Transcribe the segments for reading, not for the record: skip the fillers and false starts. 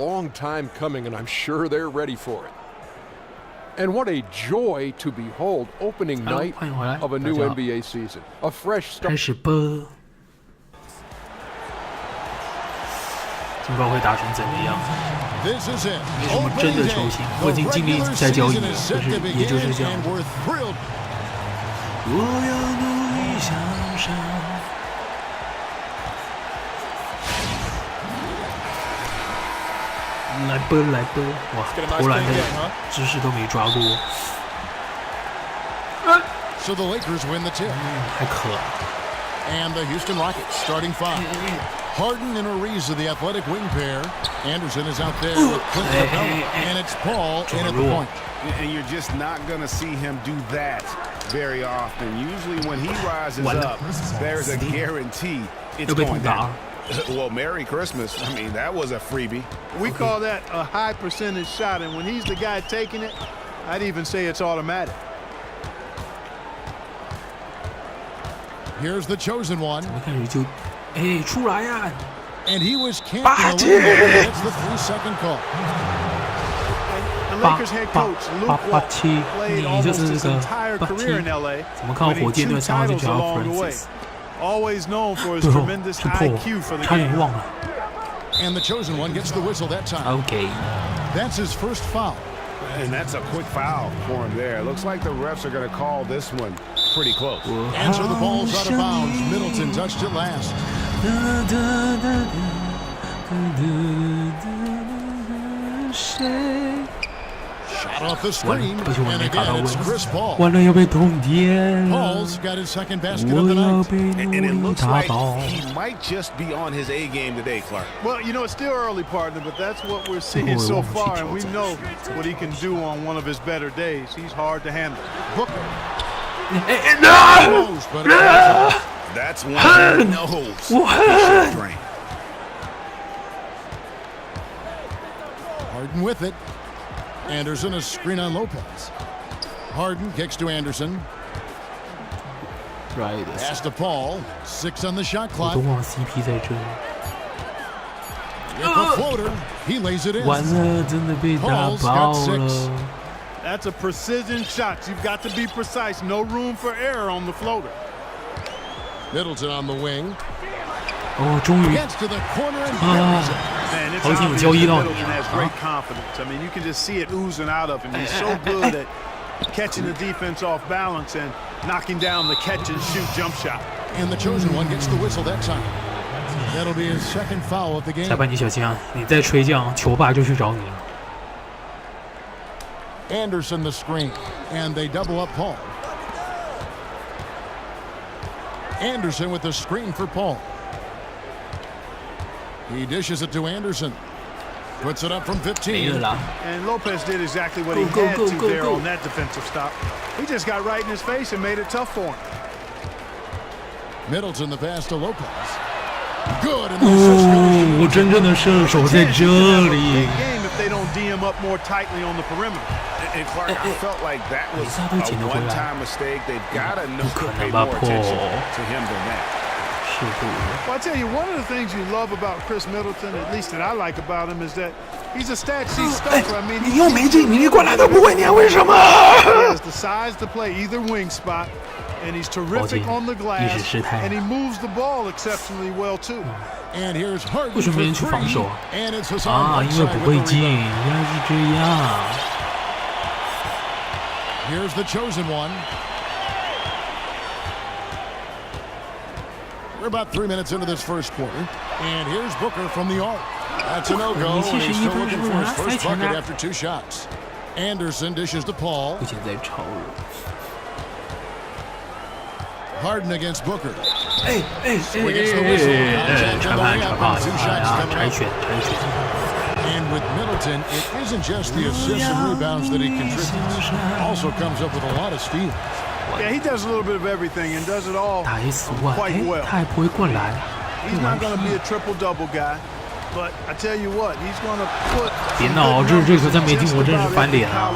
long time coming, and I'm sure they're ready for it. And what a joy to behold opening night of a new NBA season. A fresh start. 开始播。不知道会打成怎么样，没什么真的球星，我已经尽力在交易了，但是也就是这样。我要努力向上。来播来播，哇，投篮的姿势都没抓过。So the Lakers win the tip. 还可。And the Houston Rockets starting five. Harden and Ariza, the athletic wing pair. Anderson is out there with Clint Capella, and it's Paul in at the point. And you're just not going to see him do that very often. Usually when he rises up, there's a guarantee it's going down. Well, Merry Christmas. I mean, that was a freebie. We call that a high percentage shot, and when he's the guy taking it, I'd even say it's automatic. Here's the chosen one. 怎么开始就，哎，出来呀！ And he was camping a little bit. That's the 3-second call. The Lakers head coach Luke Walton played almost his entire career in LA, but he 2 titles along the way. Always known for his tremendous IQ for the game. And the chosen one gets the whistle that time. Okay. That's his first foul. And that's a quick foul for him there. Looks like the refs are going to call this one pretty close. And so the ball's out of bounds. Middleton touched it last. Shot off the screen, and again it's Chris Paul. Paul's got his second basket of the night. And it looks like he might just be on his A game today, Clark. Well, you know, it's still early, partner, but that's what we're seeing so far, and we know what he can do on one of his better days. He's hard to handle. Booker. That's one he knows. Harden with it. Anderson, a screen on Lopez. Harden kicks to Anderson. Right. Pass to Paul. 6 on the shot clock. 我都忘 CP 在这里。 The floater. He lays it in. 完了，真的被打爆了。 That's a precision shot. You've got to be precise. No room for error on the floater. Middleton on the wing. 哦，终于 Gets to the corner and 啊！ Man, it's 好像有 obvious 交易到 that 你 Middleton has great confidence. I mean, you can just see it oozing out of him. He's so good at catching the defense off balance and knocking down the catch and shoot jump shot. And the chosen one gets the whistle that time. That'll be his second foul of the game. 裁判，你小心啊！你再吹这样，球霸就去找你了。 Anderson the screen, and they double up Paul. Anderson with the screen for Paul. He dishes it to Anderson. Puts it up from 15. And Lopez did exactly what he had to there on that defensive stop. He just got right in his face and made it tough for him. Middleton the pass to Lopez. Good. And 我真正的射手在这里。 If they don't D him up more tightly on the perimeter. And Clark, I felt like that was a one-time mistake. They've got to know to pay more attention to him than that. Well, I tell you, one of the things you love about Chris Middleton, at least that I like about him, is that he's a stat sheet stuffer. I mean, 你又没进，你灌篮都不会，你还为什么？ He has the size to play either wing spot, and he's terrific on the glass, and he moves the ball exceptionally well too. And here's Harden 为什么没人去防守 and it's 啊？因为不会进，原来是这样。 Here's the chosen one. We're about 3 minutes into this first quarter. And here's Booker from the arc. That's a no-go, and he's still looking for his first bucket after 2 shots. Anderson dishes to Paul. Harden against Booker. 哎，裁判，柴犬。 And with Middleton, it isn't just the assists and rebounds that he contributes. Also comes up with a lot of steals. Yeah, he does a little bit of everything and does it all quite well. 他还不会灌篮。 He's not going to be a triple-double guy, but I tell you what, he's going to put. 别闹，这球赛没进，我真是翻脸啊！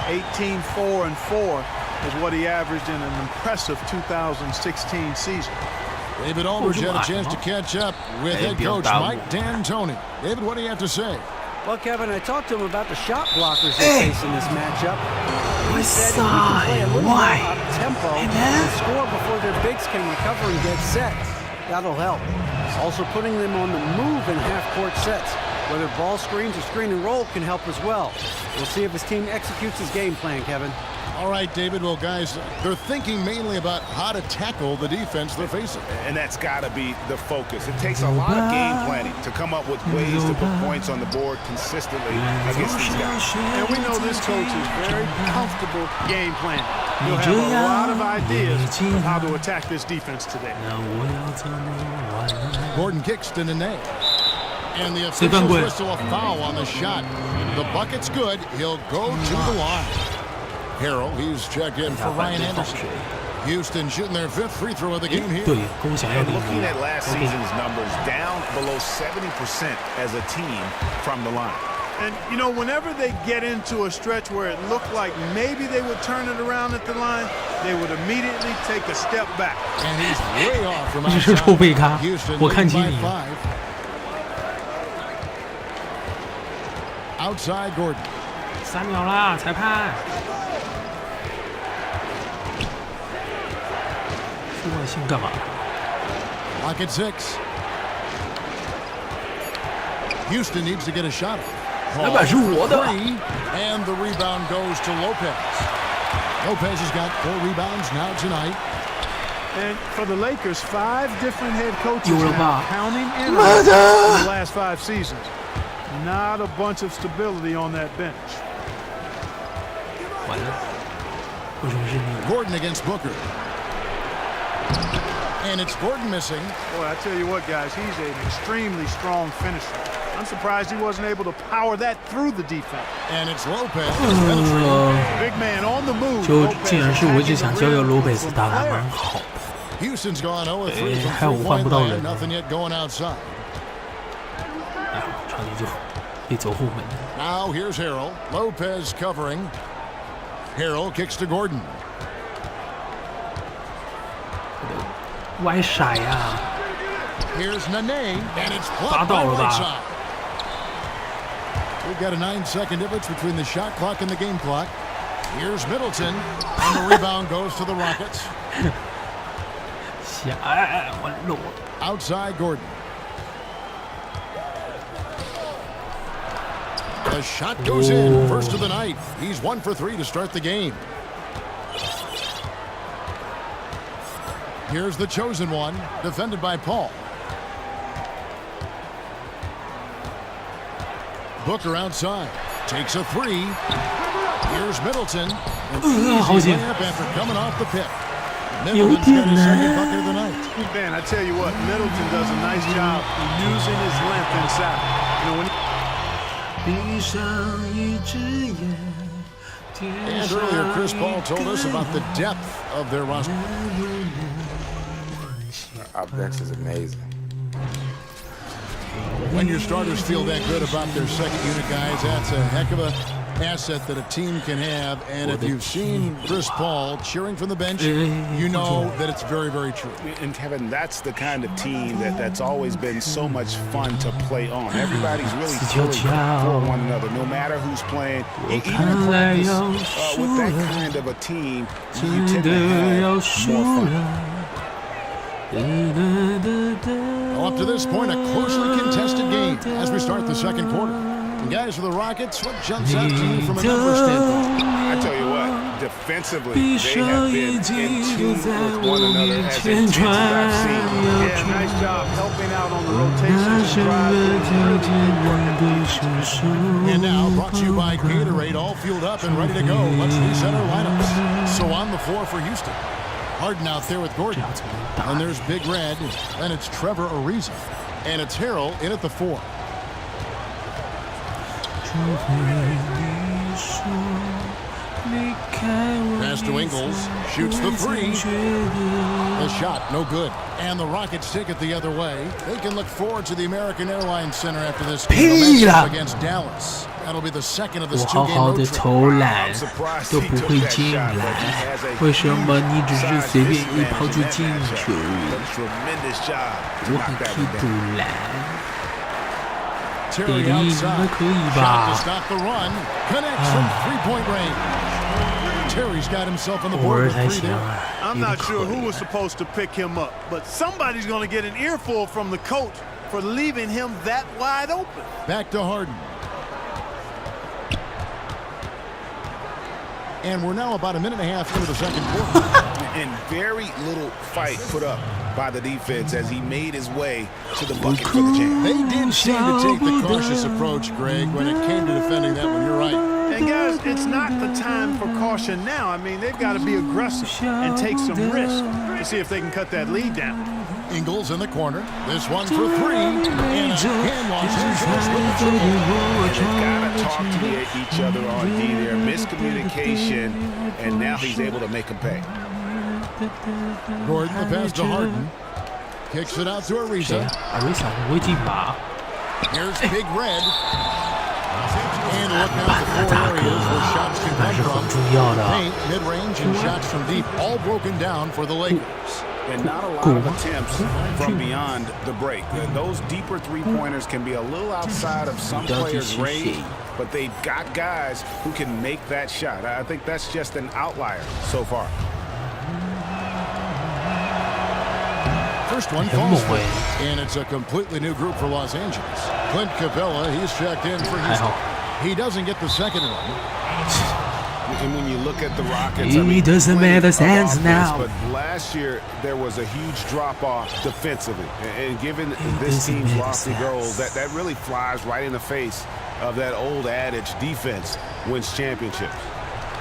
18, 4, and 4 is what he averaged in an impressive 2016 season. David Aldridge had a chance to catch up with head coach Mike D'Antoni. David, what do you have to say? Well, Kevin, I talked to him about the shot blockers they face in this matchup. He said if we can play a little more up-tempo and score before their bigs can recover and get set, that'll help. Also putting them on the move in half-court sets, whether ball screens or screen and roll can help as well. We'll see if his team executes his game plan, Kevin. All right, David. Well, guys, they're thinking mainly about how to tackle the defense they're facing. And that's got to be the focus. It takes a lot of game planning to come up with ways to put points on the board consistently against these guys. And we know this coach is very comfortable game planning. He'll have a lot of ideas of how to attack this defense today. Gordon kicks to Nene. And the officials whistle a foul on the shot. The bucket's good. He'll go to the line. Harrell, he's checked in for Ryan Anderson. Houston shooting their 5th free throw of the game here. And looking at last season's numbers, down below 70% as a team from the line. And, you know, whenever they get into a stretch where it looked like maybe they would turn it around at the line, they would immediately take a step back. And he's way off from outside. Houston leading by 5. Outside Gordon. 3秒啦，裁判。出外线干嘛 Lock at 6. Houston needs to get a shot. 篮板是我的。 And the rebound goes to Lopez. Lopez has got 4 rebounds now tonight. And for the Lakers, 5 different head coaches now counting in the last 5 seasons. Not a bunch of stability on that bench. Gordon against Booker. And it's Gordon missing. Boy, I tell you what, guys, he's an extremely strong finisher. I'm surprised he wasn't able to power that through the defense. And it's Lopez. Big man on the move. 就竟然是我一直想教Lopez打得蛮好的。 Houston's gone 0 3 from 3-point line. Nothing yet going outside. 传球就可以走后门。 Now here's Harrell. Lopez covering. Harrell kicks to Gordon. 歪闪呀！ Here's Nene, and it's blocked by right side. We've got a 9-second difference between the shot clock and the game clock. Here's Middleton, and the rebound goes to the Rockets. Outside Gordon. The shot goes in, first of the night. He's 1 for 3 to start the game. Here's the chosen one, defended by Paul. Booker outside, takes a 3. Here's Middleton. An easy layup after coming off the pick. Middleton's got his 2nd bucket of the night. Man, I tell you what, Middleton does a nice job using his length inside. You know, when And earlier, Chris Paul told us about the depth of their roster. Our bench is amazing. When your starters feel that good about their second unit guys, that's a heck of a asset that a team can have. And if you've seen Chris Paul cheering from the bench, you know that it's very, very true. And Kevin, that's the kind of team that's always been so much fun to play on. Everybody's really pulling for one another, no matter who's playing. Even in practice, with that kind of a team, you tend to have more fun. Well, up to this point, a closely contested game as we start the second quarter. And guys, for the Rockets, what jumps out to you from a numbers standpoint? I tell you what, defensively, they have been in tune with one another as intense as I've seen. Yeah, nice job helping out on the rotations and drives. And now, brought to you by Gatorade, all fueled up and ready to go. Let's reset our lineups. So on the floor for Houston. Harden out there with Gordon. And there's Big Red. And it's Trevor Ariza. And it's Harrell in at the 4. Pass to Ingles. Shoots the 3. The shot, no good. And the Rockets take it the other way. They can look forward to the American Airlines Center after this game against Dallas. 我好好的投篮都不会进来，为什么你只是随便一抛就进球？我很可以投篮。比利应该可以吧？偶尔才行啊。I'm not sure who was supposed to pick him up, but somebody's going to get an earful from the coach for leaving him that wide open. Back to Harden. And we're now about a minute and a half into the second quarter. And very little fight put up by the defense as he made his way to the bucket for the jam. They did seem to take the cautious approach, Greg, when it came to defending that one. You're right. And guys, it's not the time for caution now. I mean, they've got to be aggressive and take some risk to see if they can cut that lead down. Ingles in the corner. This one for three. And a hand launch. They've got to talk to each other on D there. Miscommunication, and now he's able to make them pay. Gordon, the pass to Harden. Kicks it out to Ariza. Here's Big Red. And look out the four areas where shots can come from. Paint, mid-range, and shots from deep, all broken down for the Lakers. And not a lot of attempts from beyond the break. Those deeper three-pointers can be a little outside of some players' range, but they've got guys who can make that shot. I think that's just an outlier so far. First one falls for him, and it's a completely new group for Los Angeles. Clint Capella, he's checked in for Houston. He doesn't get the second one. And when you look at the Rockets, it doesn't make sense now. But last year there was a huge drop-off defensively, and given this team's lofty goals, that really flies right in the face of that old adage: defense wins championships.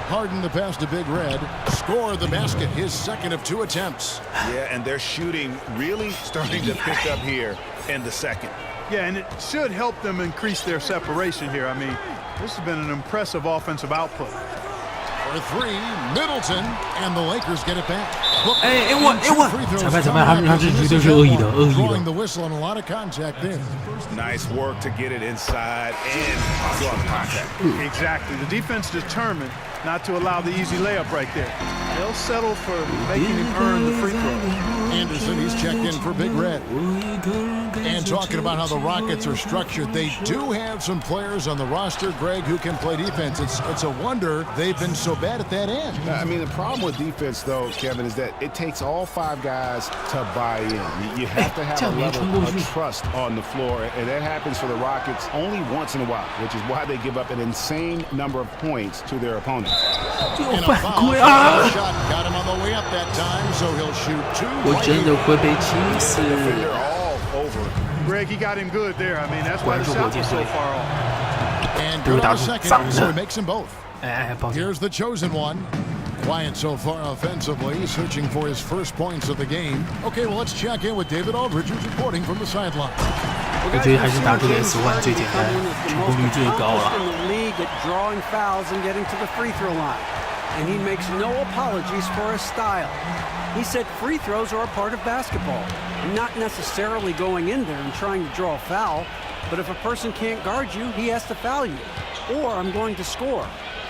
Harden the pass to Big Red. Score the basket, his second of 2 attempts. Yeah, and their shooting really starting to pick up here in the second. Yeah, and it should help them increase their separation here. I mean, this has been an impressive offensive output. For three, Middleton, and the Lakers get it back. Blowing the whistle and a lot of contact there. Nice work to get it inside and draw the contact. Exactly. The defense determined not to allow the easy layup right there. They'll settle for making him earn the free throw. Anderson, he's checked in for Big Red. And talking about how the Rockets are structured, they do have some players on the roster, Greg, who can play defense. It's a wonder they've been so bad at that end. I mean, the problem with defense, though, Kevin, is that it takes all 5 guys to buy in. You have to have a level of trust on the floor, and that happens for the Rockets only once in a while, which is why they give up an insane number of points to their opponents. And a foul shot got him on the way up that time, so he'll shoot 2. They're all over. Greg, he got him good there. I mean, that's why the shot was so far off. And good on the second, so he makes them both. Here's the chosen one. Quiet so far offensively, searching for his first points of the game. Okay, well, let's check in with David Aldridge, who's reporting from the sideline. 我觉得还是打出个10万最简单，成功率最高了。 drawing fouls and getting to the free throw line, and he makes no apologies for his style. He said free throws are a part of basketball, not necessarily going in there and trying to draw a foul, but if a person can't guard you, he has to foul you, or I'm going to score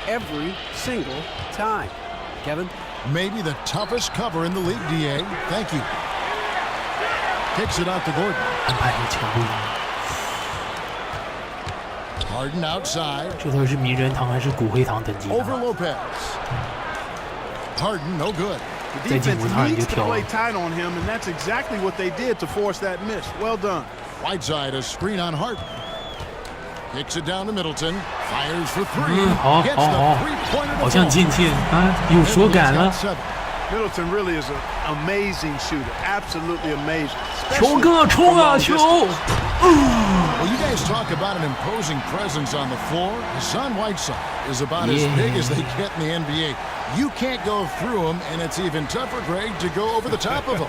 every single time. Kevin? Maybe the toughest cover in the league, DA. Thank you. Kicks it out to Gordon. Harden outside. 这到底是名人堂还是骨灰堂等级 Over Lopez. Harden no good. The defense needs to play tight on him, and that's exactly what they did to force that miss. Well done. Whiteside a screen on Harden. Kicks it down to Middleton. Fires for 3. 好，好像渐渐有所感了。 Middleton really is an amazing shooter, absolutely amazing. 球哥冲啊球！ Well, you guys talk about an imposing presence on the floor. Hassan Whiteside is about as big as they get in the NBA. You can't go through him, and it's even tougher, Greg, to go over the top of him.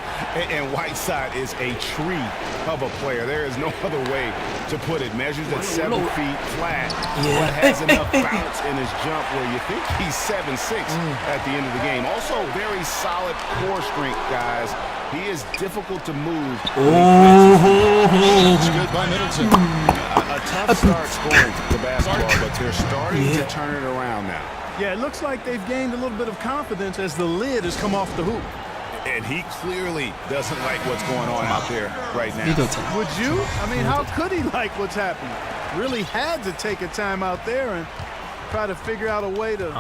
And Whiteside is a tree of a player. There is no other way to put it. Measures at 7 feet flat, but has enough bounce in his jump where you think he's 7'6" at the end of the game. Also, very solid core strength, guys. He is difficult to move. It's good by Middleton. A tough start scoring the basketball, but they're starting to turn it around now. Yeah, it looks like they've gained a little bit of confidence as the lid has come off the hoop. And he clearly doesn't like what's going on out there right now. Would you? I mean, how could he like what's happening? Really had to take a time out there and try to figure out a way to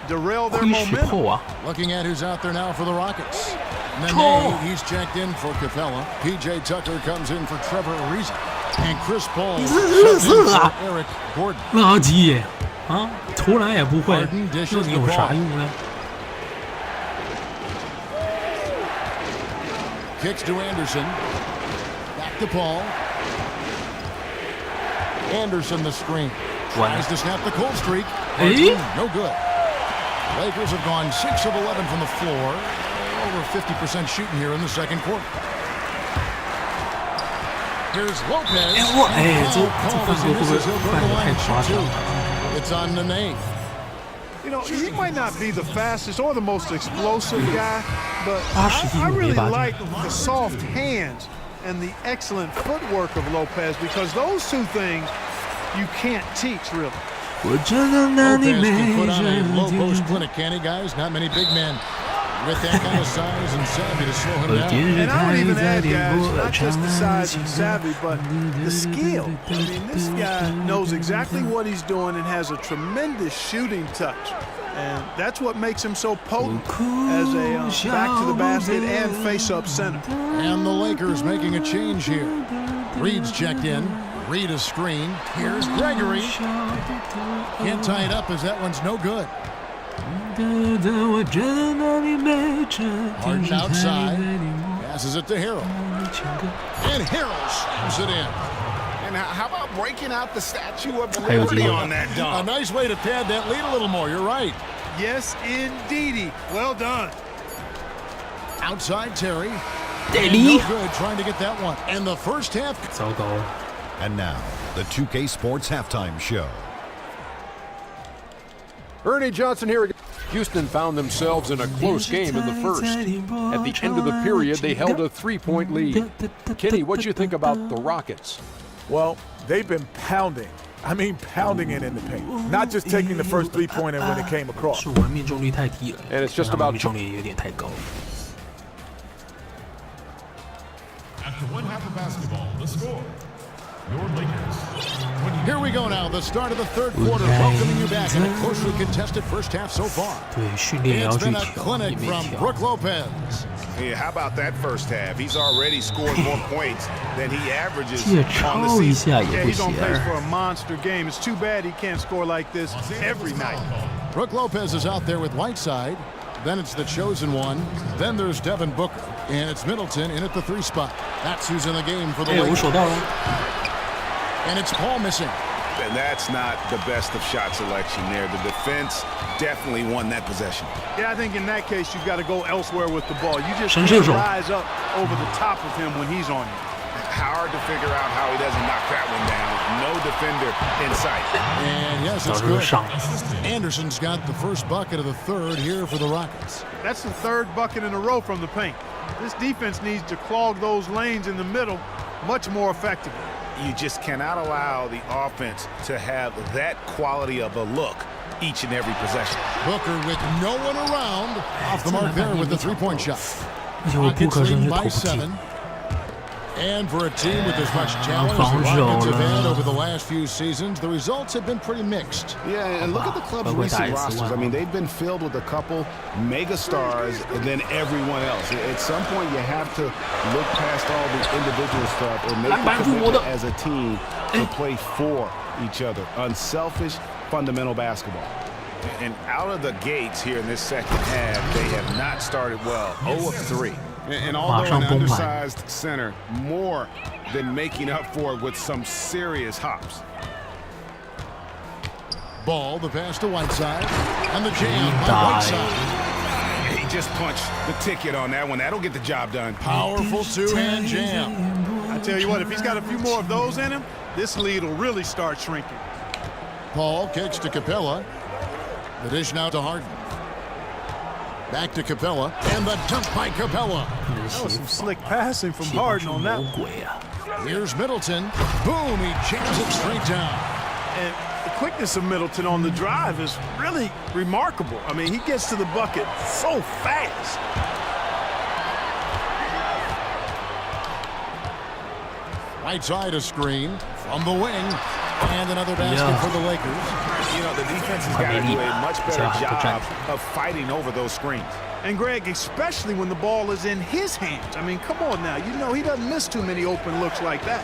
derail their momentum. Looking at who's out there now for the Rockets. Nene, he's checked in for Capella. P.J. Tucker comes in for Trevor Ariza. And Chris Paul subbed in for Eric Gordon. 垃圾耶！啊，投篮也不会，那你有啥用呢？ Kicks to Anderson. Back to Paul. Anderson the screen. Tries to snap the cold streak. No good. Lakers have gone 6 of 11 from the floor. Over 50% shooting here in the second quarter. Here's Lopez. It's on Nene. You know, he might not be the fastest or the most explosive guy, but I really like the soft hands and the excellent footwork of Lopez because those two things you can't teach, really. Lopez can put on a low post clinic, can he, guys? Not many big men with that kind of size and savvy to slow him down. And I would even add, guys, not just the size and savvy, but the skill. I mean, this guy knows exactly what he's doing and has a tremendous shooting touch. And that's what makes him so potent as a back-to-the-basket and face-up center. And the Lakers making a change here. Reed's checked in. Reed a screen. Here's Gregory. Can't tie it up as that one's no good. Harden outside. Passes it to Harrell. And Harrell slams it in. And how about breaking out the Statue of Liberty on that dunk? A nice way to pad that lead a little more. You're right. Yes, indeedy. Well done. Outside Terry. Daly. No good trying to get that one. And the first half. And now, the 2K Sports Halftime Show. Ernie Johnson here. Houston found themselves in a close game in the first. At the end of the period, they held a 3-point lead. Kenny, what do you think about the Rockets? Well, they've been pounding. I mean, pounding it in the paint. Not just taking the first three-pointer when it came across. And it's just about... After one half of basketball, the score. Your Lakers. Here we go now, the start of the third quarter, welcoming you back in a closely contested first half so far. It's been a clinic from Brook Lopez. Yeah, how about that first half? He's already scored more points than he averages on the season. Yeah, he's on pace for a monster game. It's too bad he can't score like this every night. Brook Lopez is out there with Whiteside. Then it's the chosen one. Then there's Devin Booker. And it's Middleton in at the 3 spot. That's who's in the game for the Lakers. And it's Paul missing. And that's not the best of shot selection there. The defense definitely won that possession. Yeah, I think in that case, you've got to go elsewhere with the ball. You just can't rise up over the top of him when he's on you. Hard to figure out how he doesn't knock that one down. No defender in sight. And yes, it's good. Anderson's got the first bucket of the third here for the Rockets. That's the third bucket in a row from the paint. This defense needs to clog those lanes in the middle much more effectively. You just cannot allow the offense to have that quality of a look each and every possession. Booker with no one around. Off the mark there with the 3-point shot. Rockets leading by 7. And for a team with as much talent as the Rockets have had over the last few seasons, the results have been pretty mixed. Yeah, and look at the club's recent rosters. I mean, they've been filled with a couple mega stars and then everyone else. At some point, you have to look past all the individual stuff and make a commitment as a team to play for each other. Unselfish, fundamental basketball. And out of the gates here in this second half, they have not started well. 0 of 3. And although an undersized center, more than making up for it with some serious hops. Ball, the pass to Whiteside, and the jam by Whiteside. He just punched the ticket on that one. That'll get the job done. Powerful two-hand jam. I tell you what, if he's got a few more of those in him, this lead will really start shrinking. Paul kicks to Capella. The dish now to Harden. Back to Capella, and the dunk by Capella. That was some slick passing from Harden on that one. Here's Middleton. Boom, he jams it straight down. And the quickness of Middleton on the drive is really remarkable. I mean, he gets to the bucket so fast. Right side a screen from the wing. And another basket for the Lakers. You know, the defense has got to do a much better job of fighting over those screens. And Greg, especially when the ball is in his hands. I mean, come on now. You know he doesn't miss too many open looks like that.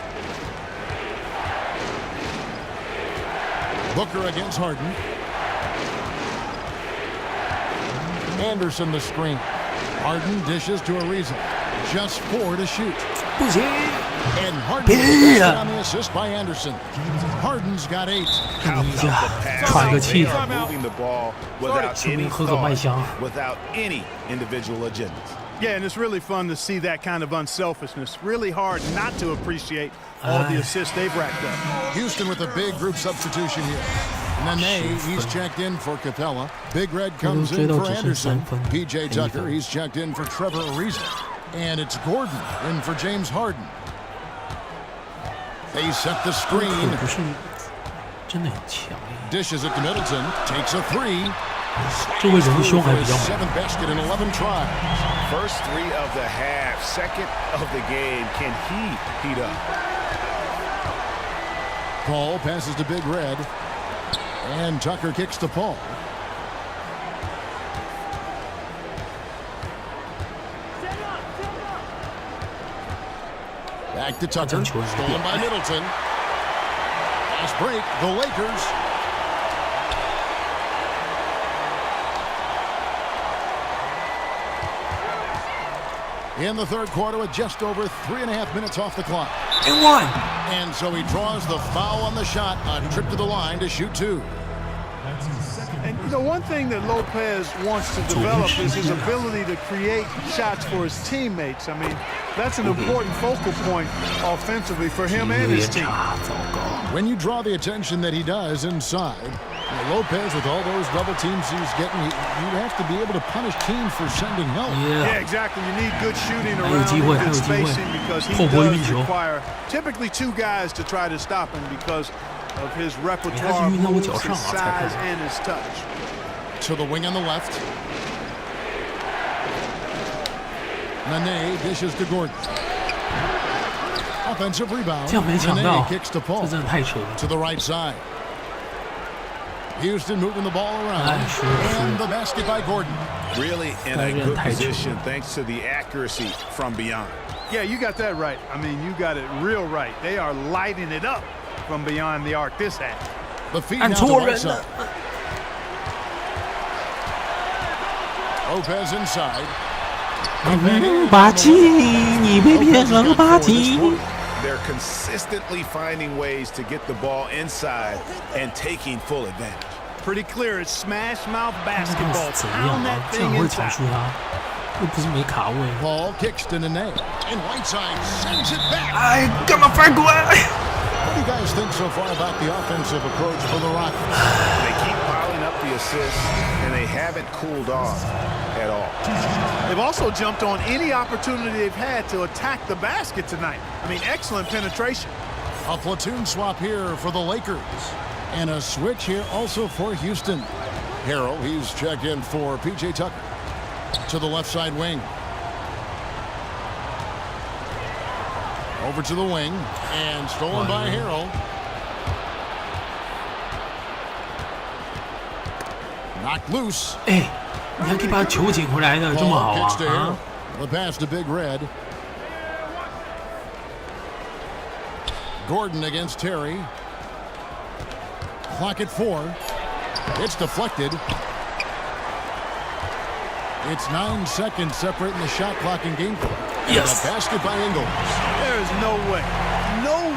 Booker against Harden. Anderson the screen. Harden dishes to Ariza. Just 4 to shoot. And Harden on the assist by Anderson. Harden's got 8. 喘个气。 Moving the ball without any thought, without any individual agendas. Yeah, and it's really fun to see that kind of unselfishness. Really hard not to appreciate all the assists they've racked up. Houston with a big group substitution here. Nene, he's checked in for Capella. Big Red comes in for Anderson. P.J. Tucker, he's checked in for Trevor Ariza. And it's Gordon in for James Harden. They set the screen. Dishes it to Middleton. Takes a 3. 7th basket in 11 tries. First 3 of the half, 2nd of the game. Can he heat up? Paul passes to Big Red. And Tucker kicks to Paul. Back to Tucker. Stolen by Middleton. Fast break. The Lakers. In the third quarter with just over 3.5 minutes off the clock. And 1. And so he draws the foul on the shot. A trip to the line to shoot 2. And you know, one thing that Lopez wants to develop is his ability to create shots for his teammates. I mean, that's an important focal point offensively for him and his team. When you draw the attention that he does inside, Lopez, with all those double teams he's getting, you have to be able to punish teams for sending help. Yeah, exactly. You need good shooting around him, good spacing, because he does require typically 2 guys to try to stop him because of his repertoire of moves, his size, and his touch. To the wing on the left. Nene dishes to Gordon. Offensive rebound. Nene kicks to Paul. To the right side. Houston moving the ball around. And the basket by Gordon. Really in a good position thanks to the accuracy from beyond. Yeah, you got that right. I mean, you got it real right. They are lighting it up from beyond the arc this half. The feed down to the right side. Lopez inside. They're consistently finding ways to get the ball inside and taking full advantage. Pretty clear, it's smash mouth basketball. Pound that thing inside. Paul kicks to Nene. And Whiteside sends it back. What do you guys think so far about the offensive approach for the Rockets? They keep piling up the assists, and they haven't cooled off at all. They've also jumped on any opportunity they've had to attack the basket tonight. I mean, excellent penetration. A platoon swap here for the Lakers. And a switch here also for Houston. Harrell, he's checked in for P.J. Tucker. To the left side wing. Over to the wing. And stolen by Harrell. Knocked loose. Ball kicks to Harrell. The pass to Big Red. Gordon against Terry. Clock at 4. It's deflected. It's 9 seconds separating the shot clock and game clock. Yes. A basket by Ingles. There is no way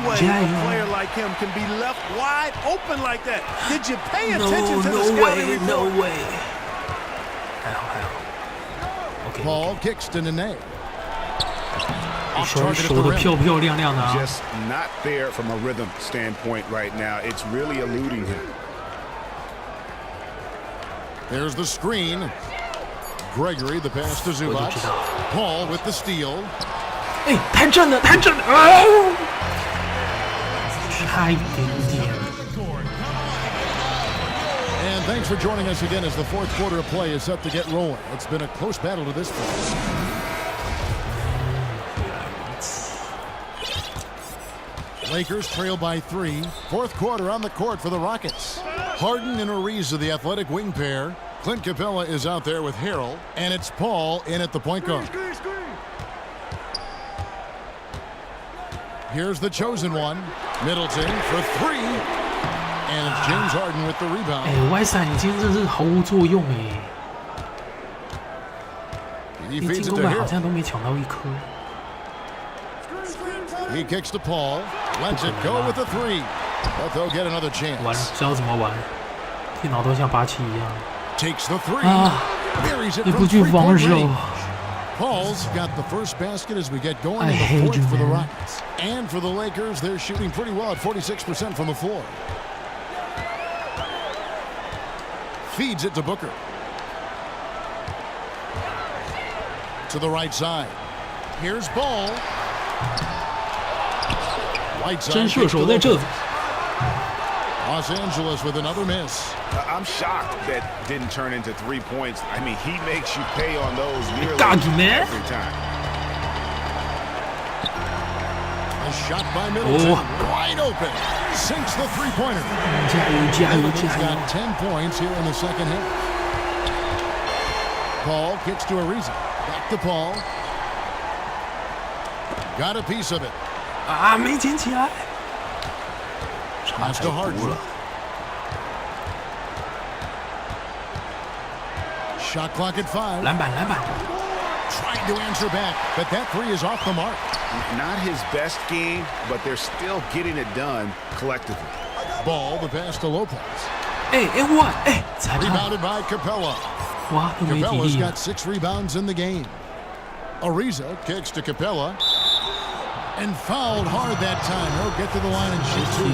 a player like him can be left wide open like that. Did you pay attention to the scouting report? No way. Paul kicks to Nene. Just not there from a rhythm standpoint right now. It's really eluding him. There's the screen. Gregory, the pass to Zubac. Paul with the steal. 差一点点。And thanks for joining us again as the fourth quarter of play is set to get rolling. It's been a close battle to this point. Lakers trail by 3. Fourth quarter on the court for the Rockets. Harden and Ariza, the athletic wing pair. Clint Capella is out there with Harrell, and it's Paul in at the point guard. Here's the chosen one, Middleton for 3, and it's James Harden with the rebound. 外闪已经真是毫无作用哎，连进攻板好像都没抢到一颗。He kicks to Paul, lets it go with the 3, but they'll get another chance. 玩知道怎么玩，电脑都像87一样。Takes the 3, buries it 你 from 不去防守。 Paul's got the first basket as we get going in the fourth for the Rockets. And for the Lakers, they're shooting pretty well at 46% from the floor. Feeds it to Booker. To the right side. Here's Ball. Right side. 真射手在这里。 Los Angeles with another miss. I'm shocked that didn't turn into 3 points. I mean, he makes you pay on those nearly every time. A shot by Middleton, wide open, sinks the three-pointer. Middleton's got 10 points here in the second half. Paul kicks to Ariza, back to Paul. Got a piece of it. 啊，没捡起来。 Pass to Harden. Shot clock at 5. 篮板。 Trying to answer back, but that 3 is off the mark. Not his best game, but they're still getting it done collectively. Ball, the pass to Lopez. Rebounded by Capella. Capella's got 6 rebounds in the game. Ariza kicks to Capella. And fouled hard that time. He'll get to the line and shoot 2.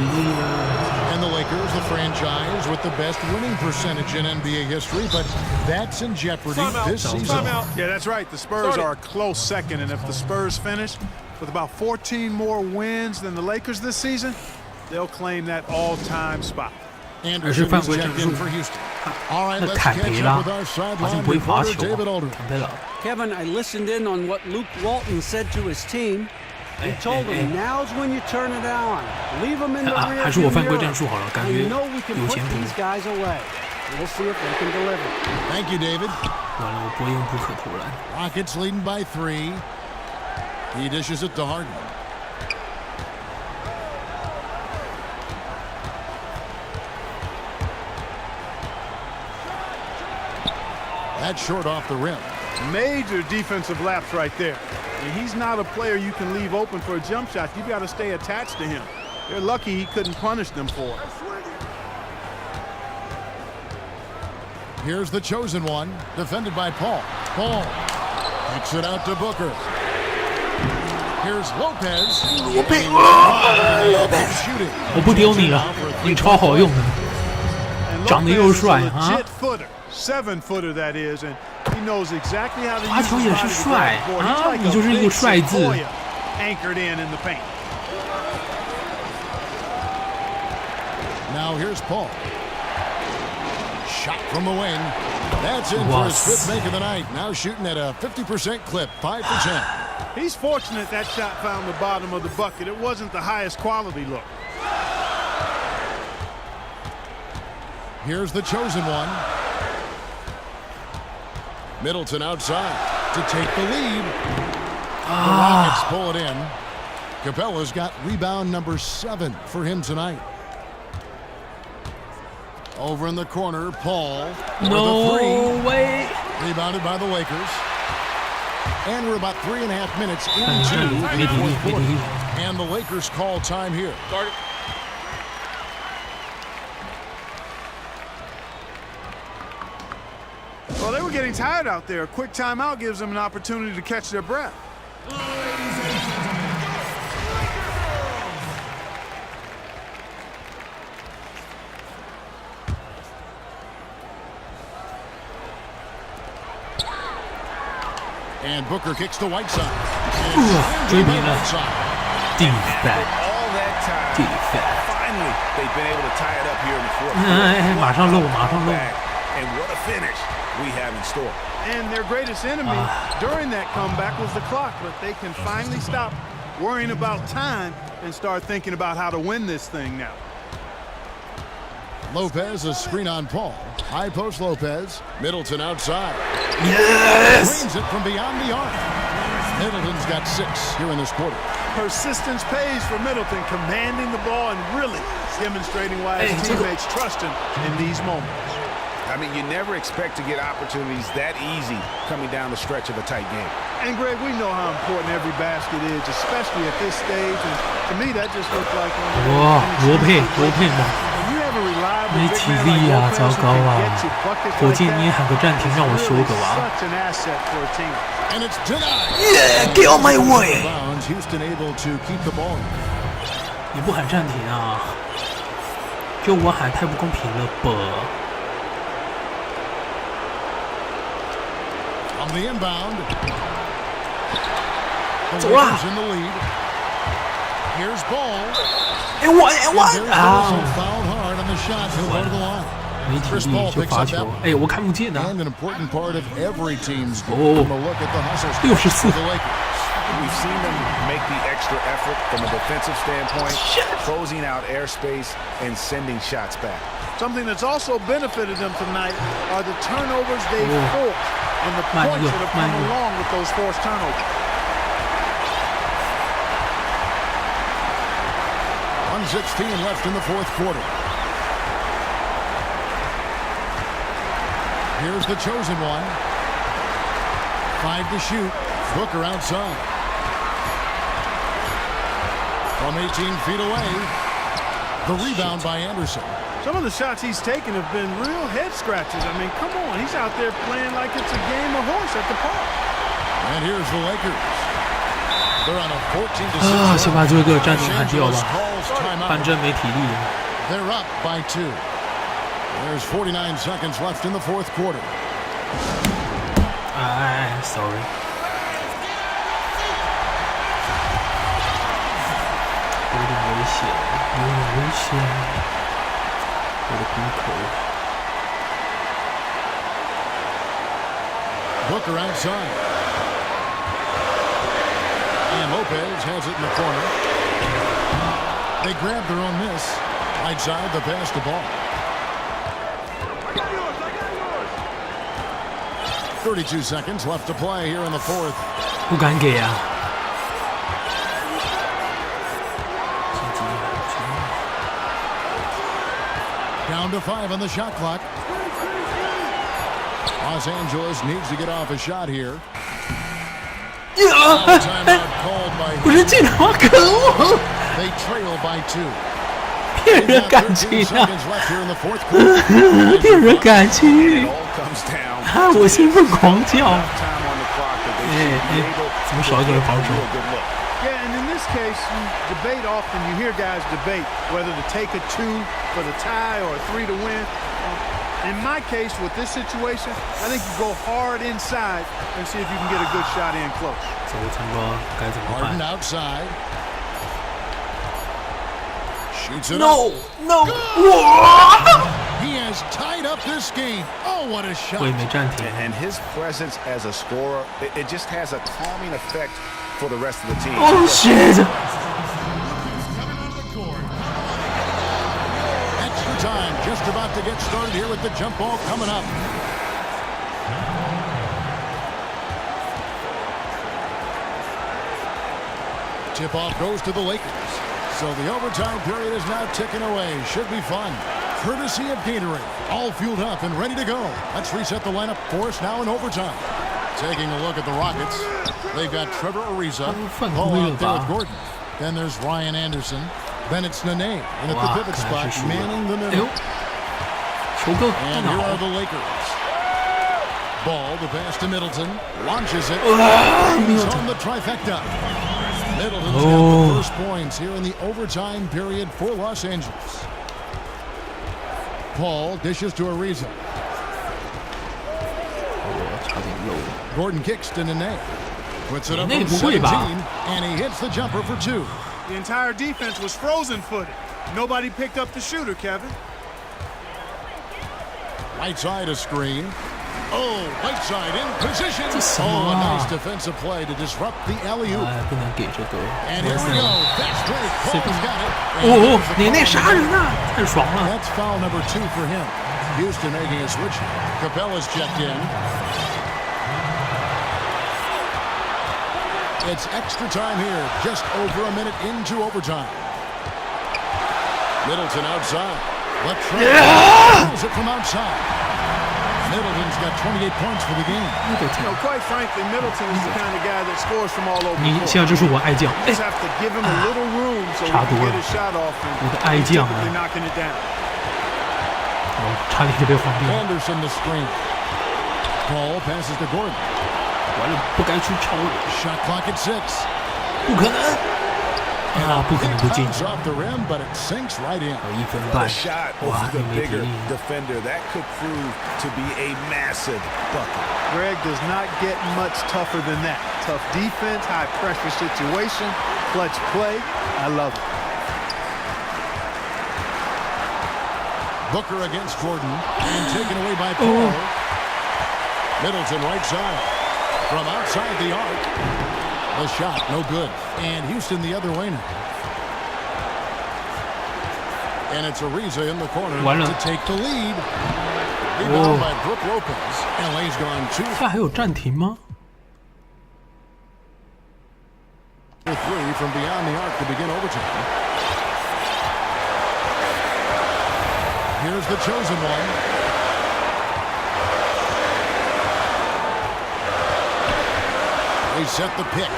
And the Lakers, the franchise with the best winning percentage in NBA history, but that's in jeopardy this season. Yeah, that's right. The Spurs are a close second, and if the Spurs finish with about 14 more wins than the Lakers this season, they'll claim that all-time spot. Anderson is checked in for Houston. All right, let's catch up with our sideline reporter, David Aldridge. Kevin, I listened in on what Luke Walton said to his team. He told them, now's when you turn it on. Leave them in the rear. 还是我犯规战术好了，感觉 I know we can 有 put 前途。 these guys away. We'll see if they can deliver. Thank you, David. 完了，我不会用不可投篮。 Rockets leading by 3. He dishes it to Harden. That's short off the rim. Major defensive lapse right there. And he's not a player you can leave open for a jump shot. You got to stay attached to him. They're lucky he couldn't punish them for it. Here's the chosen one, defended by Paul. Paul kicks it out to Booker. Here's Lopez. Shooting. 我不丢你了，你超好用的，长得又帅啊！ 7-footer that is, and he knows exactly how to use 华侨也是帅啊，你就是一个帅字。 Anchored in the paint. Now here's Paul. Shot from the wing. That's in for his 5th make of the night. Now shooting at a 50% clip, 5 for 10. He's fortunate that shot found the bottom of the bucket. It wasn't the highest quality look. Here's the chosen one. Middleton outside to take the lead. The Rockets pull it in. Capella's got rebound number 7 for him tonight. Over in the corner, Paul with a 3. Way. Rebounded by the Lakers. And we're about 3.5 minutes into the fourth quarter. And the Lakers call time here. Well, they were getting tired out there. A quick timeout gives them an opportunity to catch their breath. And Booker kicks to Whiteside. Defense. All that time. Defense. Finally, they've been able to tie it up here in the fourth. 马上漏，马上漏。 And what a finish we have in store. And their greatest enemy during that comeback was the clock, but they can finally stop worrying about time and start thinking about how to win this thing now. Lopez, a screen on Paul. High post Lopez. Middleton outside. Yes! Brings it from beyond the arc. Middleton's got 6 here in this quarter. Persistence pays for Middleton, commanding the ball and really demonstrating why his teammates trust him in these moments. I mean, you never expect to get opportunities that easy coming down the stretch of a tight game. And, Greg, we know how important every basket is, especially at this stage. And to me, that just looks like one of the 罗佩嘛，没体力啊，糟糕啊！火箭你也喊个暂停，让我休个吧。Yeah, get on my way！ 你不喊暂停啊？就我喊太不公平了吧？ On the inbound. 走啦 in the lead. Here's ball. And what? Fouled hard on the shot to go to the line. 没体力就罚球。哎，我看不见的。 And an important part of every team's game. Look at the hustle 64 for the Lakers. We've seen them make the extra effort from a defensive standpoint, closing out airspace and sending shots back. Something that's also benefited them tonight are the turnovers they've forced and the points that have come along with those forced turnovers. 1:16 left in the fourth quarter. Here's the chosen one. 5 to shoot. Booker outside. From 18 feet away. The rebound by Anderson. Some of the shots he's taken have been real head scratches. I mean, come on. He's out there playing like it's a game of horse at the park. And here's the Lakers. They're on a 14-6. 先把这个暂停喊掉吧，反正没体力。 They're up by 2. There's 49 seconds left in the fourth quarter. Sorry. 有点危险，有点危险。我的鼻口。 Booker outside. And Lopez has it in the corner. They grab their own miss. Right side, the pass to ball. 32 seconds left to play here in the fourth. 不敢给啊。 Down to 5 on the shot clock. Los Angeles needs to get off a shot here. 不是进了吗？可恶！ They trail by 2. 骗人感情啊！骗人感情！啊，我兴奋狂叫！怎么少一个人防守？ Yeah, and in this case, you debate often. You hear guys debate whether to take a 2 for the tie or a 3 to win. In my case, with this situation, I think you go hard inside and see if you can get a good shot in close. 走成功该怎么办 Harden outside. Shoots it？No, no! He has tied up this game. Oh, what a shot! 我也没暂停。 And his presence as a scorer, it just has a calming effect for the rest of the team. Oh shit! Extra time, just about to get started here with the jump ball coming up. Tip-off goes to the Lakers. So the overtime period is now ticking away. Should be fun. Courtesy of Gatorade. All fueled up and ready to go. Let's reset the lineup for us now in overtime. Taking a look at the Rockets. They've got Trevor Ariza. Paul out there with Gordon. Then there's Ryan Anderson. Then it's Nene. And at the pivot spot, manning the middle. And here are the Lakers. Ball, the pass to Middleton. Launches it. He's on the trifecta. Middleton's got the first points here in the overtime period for Los Angeles. Paul dishes to Ariza. Gordon kicks to Nene. Puts it up from 17, and he hits the jumper for 2. The entire defense was frozen-footed. Nobody picked up the shooter, Kevin. Right side a screen. Oh, right side in position. Oh, a nice defensive play to disrupt the alley-oop. And here we go. That's Drake. Cole's got it. 哦，你那杀人啊，太爽了。 That's foul number 2 for him. Houston making a switch. Capella's checked in. It's extra time here, just over a minute into overtime. Middleton outside. Left front. Pulls it from outside. Middleton's got 28 points for the game. Quite frankly, Middleton is the kind of guy that scores from all over. 你现在这是我爱将，哎，差多了，我的爱将啊，差点就被黄标。 Anderson the screen. Paul passes to Gordon. 完了，不该去抄。 Shot clock at 6. 不可能。 啊，不可能不进。1分半，哇，你没停。 Greg does not get much tougher than that. Tough defense, high pressure situation, clutch play. I love it. Booker against Gordon and taken away by Paul. Middleton right side from outside the arc. The shot, no good. And Houston the other way now. And it's Ariza in the corner to take the lead. Rebound by Brook Lopez. LA's gone 2. 这还有暂停吗 3 from beyond the arc to begin overtime. Here's the chosen one. They set the pick.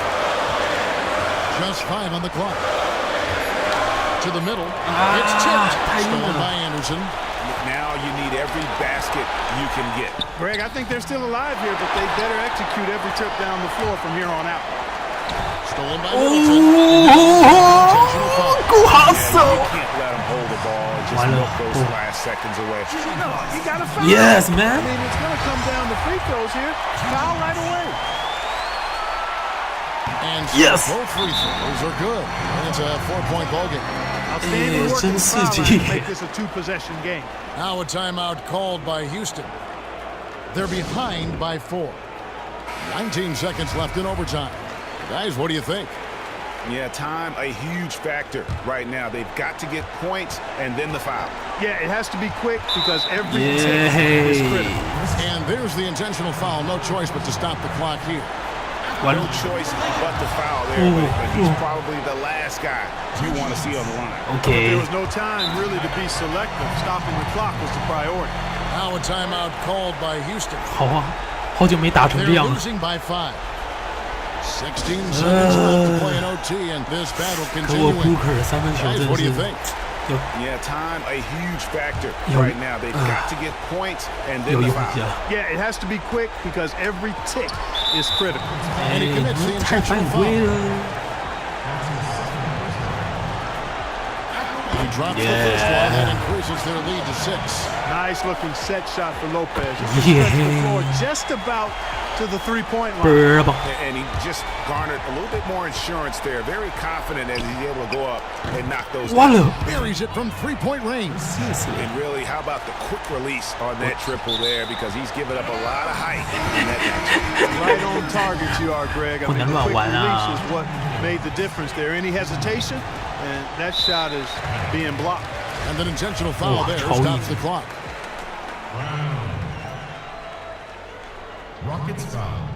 Just 5 on the clock. To the middle. It's tipped. Stolen by Anderson. Now you need every basket you can get. Greg, I think they're still alive here, but they better execute every trip down the floor from here on out. Stolen by Middleton. Go hustle. You can't let them hold the ball and just milk those last seconds away. No, you gotta foul. Yes, man. I mean, it's gonna come down to free throws here. Foul right away. And yes, both free throws are good. And it's a 4-point ball game. Outstanding work in the foul line to make this a 2-possession game. Now a timeout called by Houston. They're behind by 4. 19 seconds left in overtime. Guys, what do you think? Yeah, time a huge factor right now. They've got to get points and then the foul. Yeah, it has to be quick because every tick is critical. And there's the intentional foul. No choice but to stop the clock here. No choice but to foul there, but he's probably the last guy you want to see on the line. Okay. There was no time really to be selective. Stopping the clock was the priority. Now a timeout called by Houston. 好啊，好久没打成这样了。 They're losing by 5. 16 seconds left to play an OT, and this battle continuing. Guys, what do you think? Yeah, time a huge factor right now. They've got to get points and then the foul. Yeah, it has to be quick because every tick is critical. And he commits the intentional foul. He drops the first one and increases their lead to 6. Nice looking set shot for Lopez. The floor just about to the 3-point line. And he just garnered a little bit more insurance there. Very confident as he's able to go up and knock those down. Buries it from 3-point range. And really, how about the quick release on that triple there? Because he's given up a lot of height in that match. Right on target you are, Greg. I mean, the quick release is what made the difference there. Any hesitation, and that shot is being blocked. And an intentional foul there stops the clock. Rockets foul.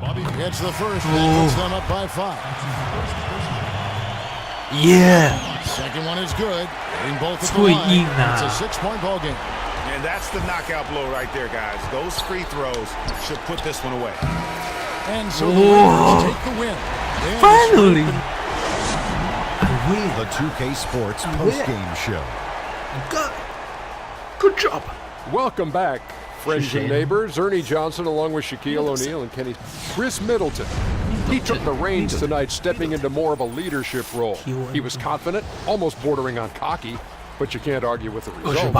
Bobby gets the first and puts them up by 5. Yeah. Second one is good. In both of the line. It's a 6-point ball game. And that's the knockout blow right there, guys. Those free throws should put this one away. And so the Lakers take the win. Finally. The 2K Sports post-game show. Good job. Welcome back, friends and neighbors. Ernie Johnson along with Shaquille O'Neal and Kenny. Chris Middleton. He took the reins tonight, stepping into more of a leadership role. He was confident, almost bordering on cocky, but you can't argue with the result.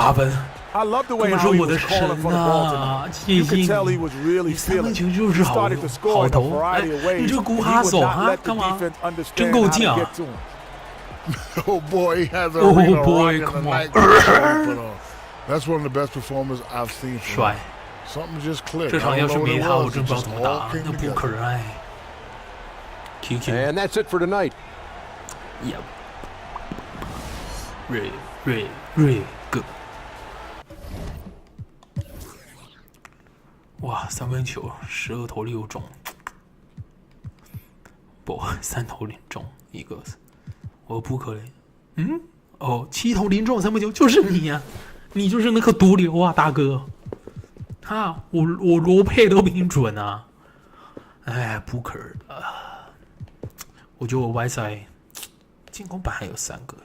I love the way how he was calling for the ball tonight. You could tell he was really feeling it. He started to score in a variety of ways, and he would not let the defense understand how to get to him. Oh boy, he has a Oh boy, come on. That's one of the best performers I've seen. 帅， Something just clicked. 这场要是没他，我真不知道怎么打，那不可爱。QQ. And that's it for tonight. Yep. Really good. 哇，3分球，12投6中，不，3投0中一个，我不可能。7投0中3分球，就是你呀、你就是那颗毒瘤啊，大哥。我罗佩都比你准啊！哎，不可的。我觉得我外赛进攻板还有3个，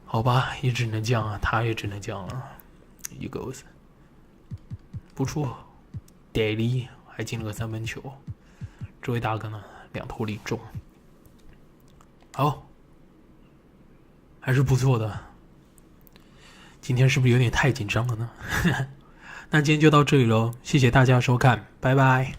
好吧，也只能这样啊，他也只能这样了。一个不错，Daily 还进了个3分球，这位大哥呢2投0中，好，还是不错的。今天是不是有点太紧张了呢？那今天就到这里喽，谢谢大家收看，拜拜。